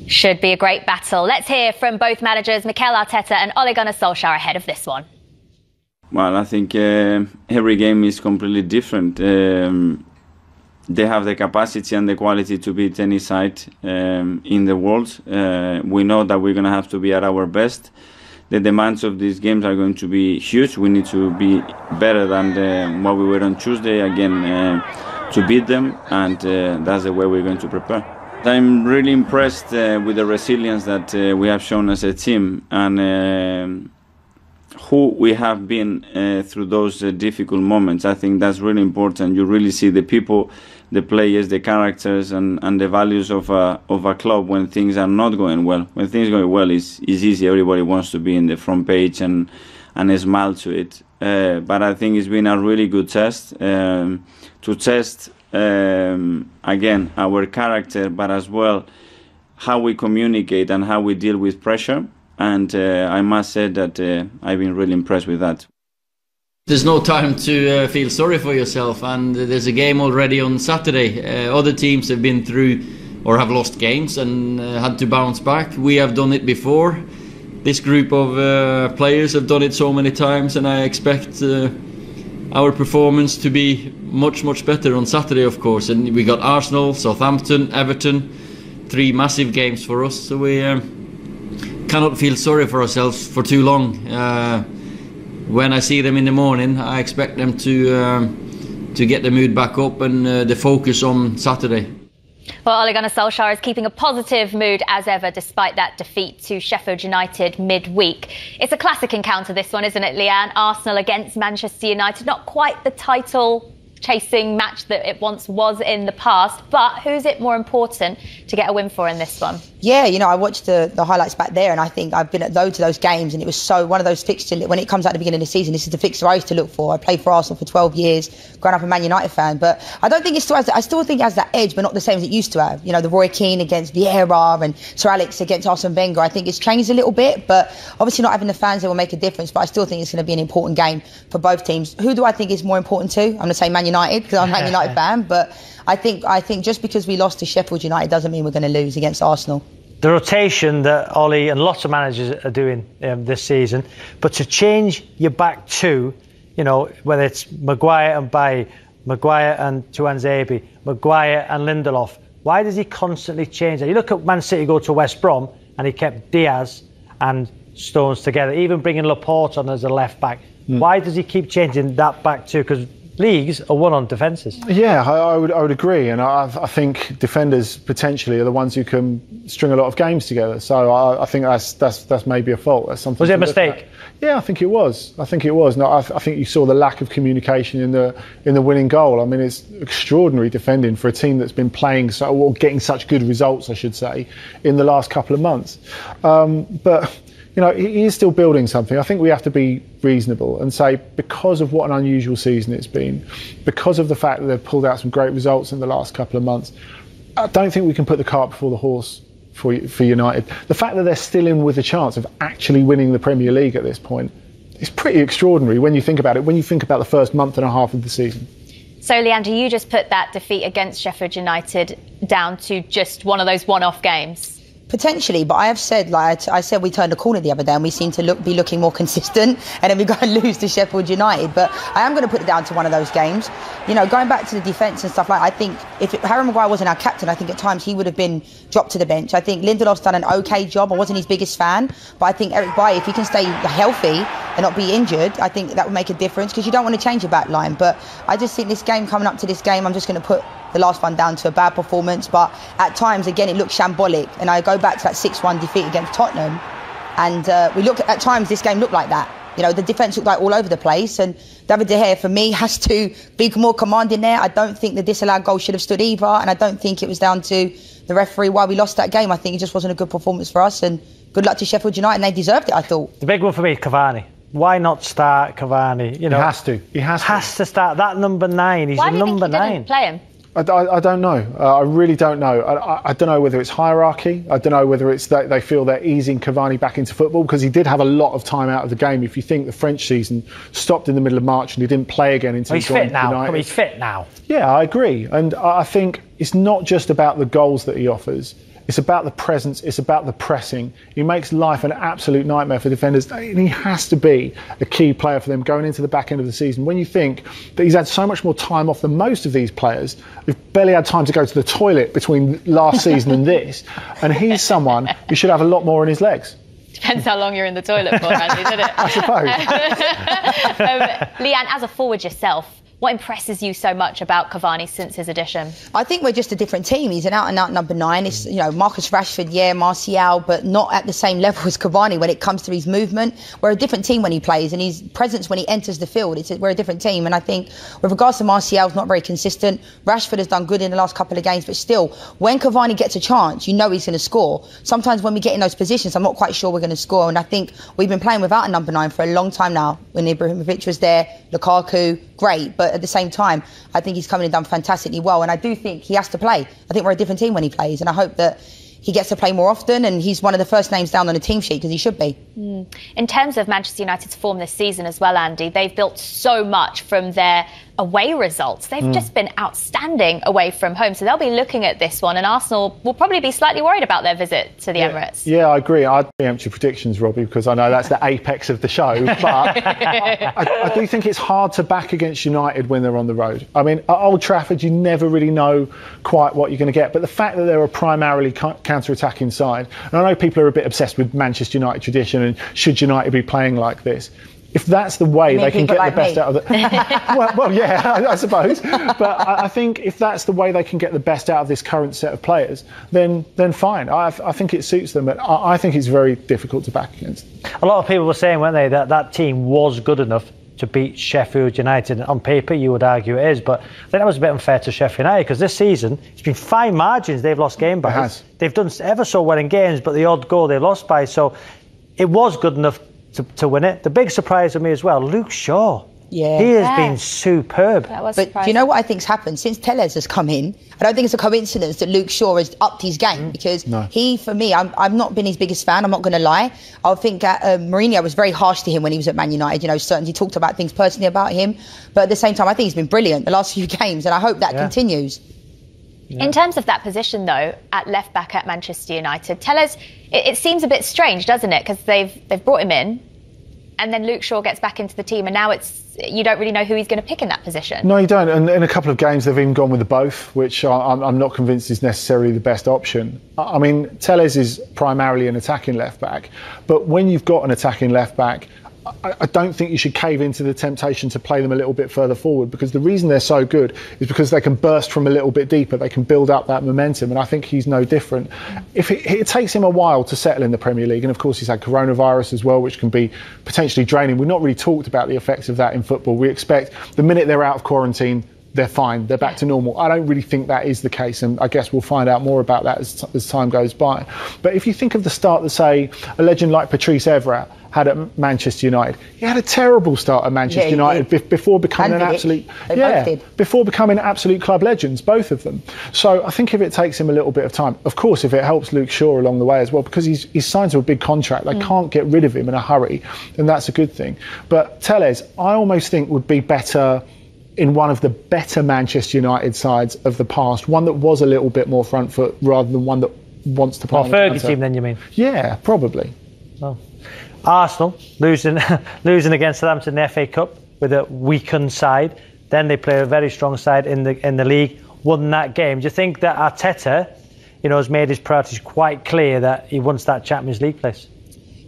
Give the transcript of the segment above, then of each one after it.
Should be a great battle. Let's hear from both managers, Mikel Arteta and Ole Gunnar Solskjaer, ahead of this one. Well, I think every game is completely different. They have the capacity and the quality to beat any side in the world. We know that we're going to have to be at our best. The demands of these games are going to be huge. We need to be better than what we were on Tuesday again to beat them, and that's the way we're going to prepare. I'm really impressed with the resilience that we have shown as a team, and who we have been through those difficult moments. I think that's really important. You really see the people, the players, the characters, and the values of a club when things are not going well. When things are going well, it's easy. Everybody wants to be in the front page and smile to it. But I think it's been a really good test to test again our character, but as well how we communicate and how we deal with pressure. And I must say that I've been really impressed with that. There's no time to feel sorry for yourself, and there's a game already on Saturday. Other teams have been through or have lost games and had to bounce back. We have done it before. This group of players have done it so many times, and I expect our performance to be much better on Saturday, of course. And we got Arsenal, Southampton, Everton, 3 massive games for us, so we cannot feel sorry for ourselves for too long. When I see them in the morning, I expect them to get the mood back up and the focus on Saturday. Well, Ole Gunnar Solskjaer is keeping a positive mood as ever, despite that defeat to Sheffield United midweek. It's a classic encounter, this one, isn't it, Leanne? Arsenal against Manchester United. Not quite the title-chasing match that it once was in the past, but who's it more important to get a win for in this one? Yeah, you know, I watched the highlights back there, and I think I've been at loads of those games, and it was so one of those fixtures. When it comes out at the beginning of the season, this is the fixture I used to look for. I played for Arsenal for 12 years, growing up a Man United fan, but I don't think I still think it has that edge, but not the same as it used to have. You know, the Roy Keane against Vieira and Sir Alex against Arsene Wenger. I think it's changed a little bit, but obviously not having the fans there will make a difference. But I still think it's going to be an important game for both teams. Who do I think is more important to? I'm going to say Man United because I'm a Man United fan, but I think just because we lost to Sheffield United doesn't mean we're going to lose against Arsenal. The rotation that Ollie and lots of managers are doing this season, but to change your back two, you know, whether it's Maguire and Bailly, Maguire and Tuanzebe, Maguire and Lindelof, why does he constantly change that? You look at Man City go to West Brom and he kept Diaz and Stones together, even bringing Laporte on as a left back. Why does he keep changing that back two? Because leagues are won on defences. Yeah, I would agree, and I think defenders potentially are the ones who can string a lot of games together. So I think that's maybe a fault. That's something. Was it a mistake? Yeah, I think it was. No, I think you saw the lack of communication in the winning goal. I mean, it's extraordinary defending for a team that's been playing or getting such good results, I should say, in the last couple of months. But you know, he is still building something. I think we have to be reasonable and say, because of what an unusual season it's been, because of the fact that they've pulled out some great results in the last couple of months, I don't think we can put the cart before the horse for United. The fact that they're still in with a chance of actually winning the Premier League at this point is pretty extraordinary when you think about it, when you think about the first month and a half of the season. So, Leandro, you just put that defeat against Sheffield United down to just one of those one-off games? Potentially, but I have said, like I said, we turned a corner the other day and we seem to be looking more consistent, and then we go and lose to Sheffield United. But I am going to put it down to one of those games. You know, going back to the defence and stuff, like I think if Harry Maguire wasn't our captain, I think at times he would have been dropped to the bench. I think Lindelof's done an okay job. I wasn't his biggest fan, but I think Eric Bailly, if he can stay healthy and not be injured, I think that would make a difference, because you don't want to change your back line. But I just think this game, coming up to this game, I'm just going to put the last one down to a bad performance. But at times, again, it looks shambolic, and I go back to that 6-1 defeat against Tottenham, and at times this game looked like that. You know, the defence looked like all over the place, and David De Gea, for me, has to be more commanding there. I don't think the disallowed goal should have stood either, and I don't think it was down to the referee why we lost that game. I think it just wasn't a good performance for us, and good luck to Sheffield United, and they deserved it, I thought. The big one for me, Cavani. Why not start Cavani? You know, he has to start. That number 9. He's the number 9. Why do you think he didn't play him? I don't know. I really don't know. I don't know whether it's hierarchy. I don't know whether it's that they feel they're easing Cavani back into football, because he did have a lot of time out of the game. If you think the French season stopped in the middle of March and he didn't play again until he's fit now. He's fit now. Yeah, I agree. And I think it's not just about the goals that he offers. It's about the presence. It's about the pressing. He makes life an absolute nightmare for defenders. And he has to be a key player for them going into the back end of the season. When you think that he's had so much more time off than most of these players, who've barely had time to go to the toilet between last season and this, and he's someone who should have a lot more in his legs. Depends how long you're in the toilet for, Andy, doesn't it? I suppose. Leanne, as a forward yourself, what impresses you so much about Cavani since his addition? I think we're just a different team. He's an out-and-out number 9. It's, you know, Marcus Rashford, Martial, but not at the same level as Cavani when it comes to his movement. We're a different team when he plays, and his presence when he enters the field. We're a different team, and I think with regards to Martial, not very consistent. Rashford has done good in the last couple of games, but still, when Cavani gets a chance, you know he's going to score. Sometimes when we get in those positions, I'm not quite sure we're going to score, and I think we've been playing without a number 9 for a long time now. When Ibrahimovic was there, Lukaku, great, but at the same time, I think he's come in and done fantastically well, and I do think he has to play. I think we're a different team when he plays, and I hope that he gets to play more often, and he's one of the first names down on the team sheet because he should be. In terms of Manchester United's form this season as well, Andy, they've built so much from their away results. They've just been outstanding away from home, so they'll be looking at this one, and Arsenal will probably be slightly worried about their visit to the Emirates. Yeah, I agree. I'd preempt your predictions, Robbie, because I know that's the apex of the show, but I do think it's hard to back against United when they're on the road. I mean, at Old Trafford, you never really know quite what you're going to get, but the fact that they're a primarily counter-attacking side, and I know people are a bit obsessed with Manchester United tradition and should United be playing like this. If that's the way they can get the best out of it, well, yeah, I suppose. But I think if that's the way they can get the best out of this current set of players, then fine. I think it suits them. But I think it's very difficult to back against. A lot of people were saying, weren't they, that team was good enough to beat Sheffield United. On paper, you would argue it is, but I think that was a bit unfair to Sheffield United because this season it's been fine margins they've lost game by. It has. They've done ever so well in games, but the odd goal they lost by. So it was good enough to win it. The big surprise for me as well, Luke Shaw. Yeah. He has been superb. But do you know what I think's happened? Since Telles has come in, I don't think it's a coincidence that Luke Shaw has upped his game because he, for me, I've not been his biggest fan, I'm not going to lie. I think Mourinho was very harsh to him when he was at Man United. You know, certainly he talked about things personally about him. But at the same time, I think he's been brilliant the last few games, and I hope that continues. In terms of that position, though, at left back at Manchester United, Telles, it seems a bit strange, doesn't it? Because they've brought him in, and then Luke Shaw gets back into the team, and now you don't really know who he's going to pick in that position. No, you don't. And in a couple of games, they've even gone with the both, which I'm not convinced is necessarily the best option. I mean, Telles is primarily an attacking left back, but when you've got an attacking left back, I don't think you should cave into the temptation to play them a little bit further forward, because the reason they're so good is because they can burst from a little bit deeper. They can build up that momentum, and I think he's no different. If it takes him a while to settle in the Premier League, and of course he's had coronavirus as well, which can be potentially draining. We've not really talked about the effects of that in football. We expect the minute they're out of quarantine, they're fine, they're back to normal. I don't really think that is the case, and I guess we'll find out more about that as time goes by. But if you think of the start that, say, a legend like Patrice Evra had at Manchester United, he had a terrible start at Manchester United before becoming before becoming absolute club legends, both of them. So I think if it takes him a little bit of time, of course, if it helps Luke Shaw along the way as well, because he's signed to a big contract, they can't get rid of him in a hurry, and that's a good thing. But Telles, I almost think would be better in one of the better Manchester United sides of the past, one that was a little bit more front foot rather than one that wants to play on the Fergie counter. team, then, you mean? Yeah, probably. Well, Arsenal losing against Southampton in the FA Cup with a weakened side. Then they play a very strong side in the league, won that game. Do you think that Arteta, has made his priorities quite clear that he wants that Champions League place?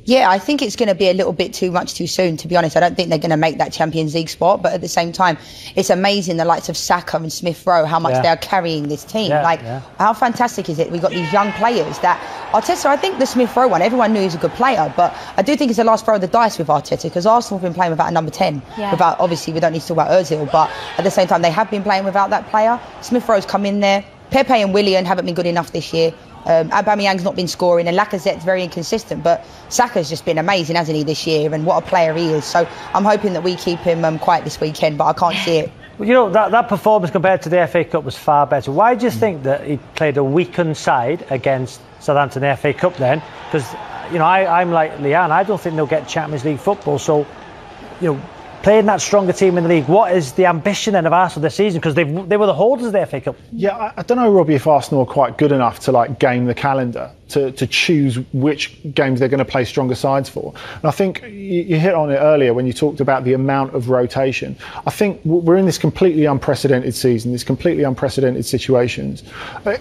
Yeah, I think it's going to be a little bit too soon, to be honest. I don't think they're going to make that Champions League spot, but at the same time, it's amazing the likes of Saka and Smith Rowe, how much they're carrying this team. How fantastic is it? We've got these young players that Arteta, I think the Smith Rowe one, everyone knew he was a good player, but I do think it's the last throw of the dice with Arteta, because Arsenal have been playing without a number 10. Obviously, we don't need to talk about Ozil, but at the same time, they have been playing without that player. Smith Rowe's come in there. Pepe and Willian haven't been good enough this year. Aubameyang's not been scoring, and Lacazette's very inconsistent, but Saka's just been amazing, hasn't he, this year, and what a player he is. So I'm hoping that we keep him quiet this weekend, but I can't see it. Well, that performance compared to the FA Cup was far better. Why do you think that he played a weakened side against Southampton in the FA Cup then? Because, I'm like Leanne, I don't think they'll get Champions League football, so, playing that stronger team in the league, what is the ambition then of Arsenal this season? Because they were the holders of the FA Cup. Yeah, I don't know, Robbie, if Arsenal are quite good enough to like game the calendar to choose which games they're going to play stronger sides for. And I think you hit on it earlier when you talked about the amount of rotation. I think we're in this completely unprecedented season, this completely unprecedented situations,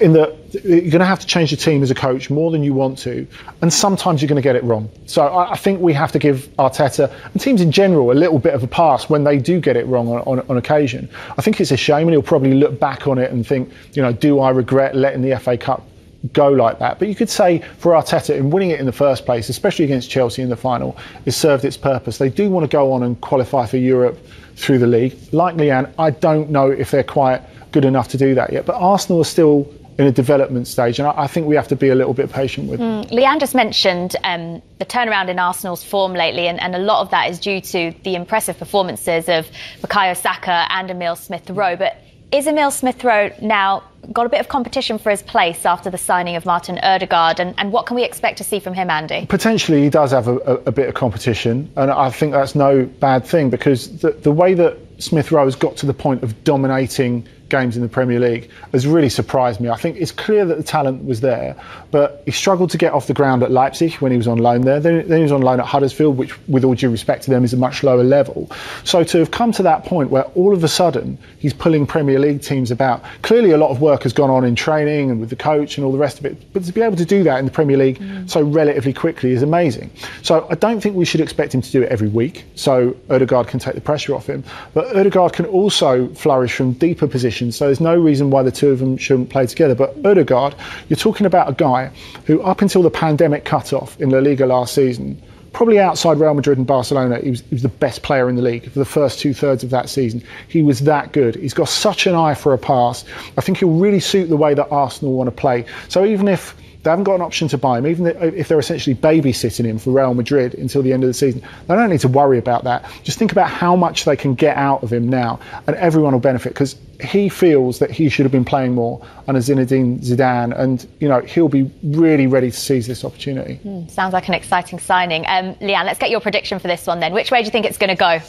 in that you're going to have to change the team as a coach more than you want to, and sometimes you're going to get it wrong. So I think we have to give Arteta and teams in general a little bit of a pass when they do get it wrong on occasion. I think it's a shame, and he'll probably look back on it and think, do I regret letting the FA Cup go like that? But you could say for Arteta, in winning it in the first place, especially against Chelsea in the final, it served its purpose. They do want to go on and qualify for Europe through the league. Like Leanne, I don't know if they're quite good enough to do that yet, but Arsenal are still in a development stage, and I think we have to be a little bit patient with them. Leanne just mentioned the turnaround in Arsenal's form lately, and a lot of that is due to the impressive performances of Bukayo Saka and Emile Smith-Rowe. But is Emile Smith-Rowe now got a bit of competition for his place after the signing of Martin Ødegaard, and what can we expect to see from him, Andy? Potentially he does have a bit of competition, and I think that's no bad thing, because the way that Smith-Rowe has got to the point of dominating games in the Premier League has really surprised me. I think it's clear that the talent was there, but he struggled to get off the ground at Leipzig when he was on loan there. Then he was on loan at Huddersfield, which, with all due respect to them, is a much lower level. So to have come to that point where all of a sudden he's pulling Premier League teams about, clearly a lot of work has gone on in training and with the coach and all the rest of it, but to be able to do that in the Premier League so relatively quickly is amazing. So I don't think we should expect him to do it every week, so Ødegaard can take the pressure off him, but Ødegaard can also flourish from deeper positions. So there's no reason why the two of them shouldn't play together. But Ødegaard, you're talking about a guy who, up until the pandemic cut-off in La Liga last season, probably outside Real Madrid and Barcelona, he was the best player in the league for the first 2/3 of that season. He was that good. He's got such an eye for a pass. I think he'll really suit the way that Arsenal want to play. So even if they haven't got an option to buy him, even if they're essentially babysitting him for Real Madrid until the end of the season, they don't need to worry about that. Just think about how much they can get out of him now, and everyone will benefit, because he feels that he should have been playing more under Zinedine Zidane, and he'll be really ready to seize this opportunity. Sounds like an exciting signing. Leanne, let's get your prediction for this one then. Which way do you think it's going to go?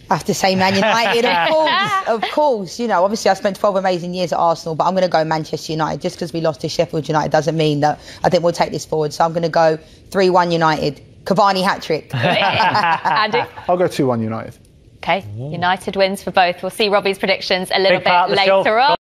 I have to say Man United, of course. Obviously I spent 12 amazing years at Arsenal, but I'm going to go Manchester United. Just because we lost to Sheffield United doesn't mean that I think we'll take this forward. So I'm going to go 3-1 United. Cavani hat-trick. Andy? I'll go 2-1 United. OK, United wins for both. We'll see Robbie's predictions a little bit later on.